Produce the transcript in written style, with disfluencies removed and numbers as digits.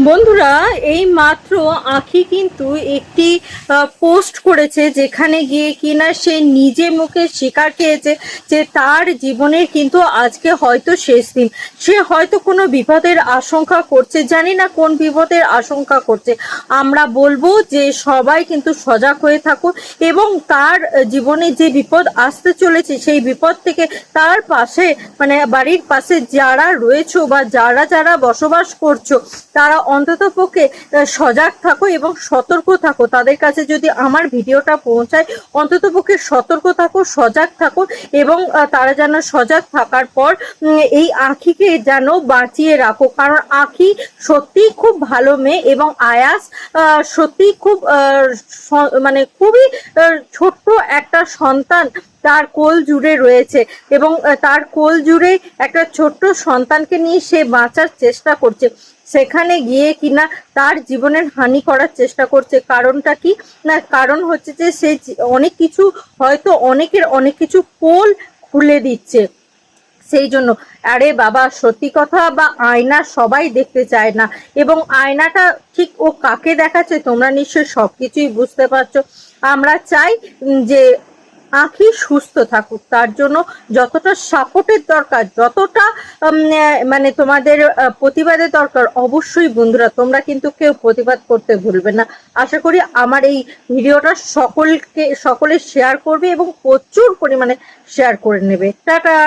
বন্ধুরা, এই মাত্র আঁখি কিন্তু একটি পোস্ট করেছে, যেখানে গিয়ে কিনা সে নিজে মুখে স্বীকার খেয়েছে যে তার জীবনের কিন্তু আজকে হয়তো শেষ দিন। সে হয়তো কোনো বিপদের আশঙ্কা করছে, জানি না কোন বিপদের আশঙ্কা করছে। আমরা বলবো যে সবাই কিন্তু সজাগ হয়ে থাকো এবং তার জীবনে যে বিপদ আসতে চলেছে সেই বিপদ থেকে তার পাশে, মানে বাড়ির পাশে যারা রয়েছো বা যারা যারা বসবাস করছো, তারা অন্তত পক্ষে সজাগ থাকো এবং সতর্ক থাকো। তাদের কাছে যদি আমার ভিডিওটা পৌঁছায়, অন্তত পক্ষে সতর্ক থাকো, সজাগ থাকো এবং তারা যেন সজাগ থাকার পর এই আঁখিকে যেন বাঁচিয়ে রাখো। কারণ আঁখি সত্যিই খুব ভালো মেয়ে এবং আয়াস সত্যিই খুব মানে খুবই ছোট্ট একটা সন্তান তার কোল জুড়ে রয়েছে এবং তার কোল জুড়ে একটা ছোট্ট সন্তানকে নিয়ে সে বাঁচার চেষ্টা করছে। সেখানে গিয়ে কিনা তার জীবনের হানি করার চেষ্টা করছে। কারণটা কি না, কারণ হচ্ছে যে সে অনেক কিছু, হয়তো অনেকের অনেক কিছু পোল খুলে দিচ্ছে। সেই জন্য আরে বাবা, সত্যি কথা, বা আয়না সবাই দেখতে চায় না এবং আয়নাটা ঠিক ও কাকে দেখাচ্ছে তোমরা নিশ্চয়ই সবকিছুই বুঝতে পারছো। আমরা চাই যে আঁখি সুস্থ থাকুক, তার জন্য যতটা সাপোর্টের দরকার, যতটা মানে তোমাদের প্রতিবাদের দরকার, অবশ্যই বন্ধুরা তোমরা কিন্তু কেউ প্রতিবাদ করতে ভুলবে না। আশা করি আমার এই ভিডিওটা সকলে শেয়ার করবে এবং প্রচুর পরিমাণে শেয়ার করে নেবে। টাটা।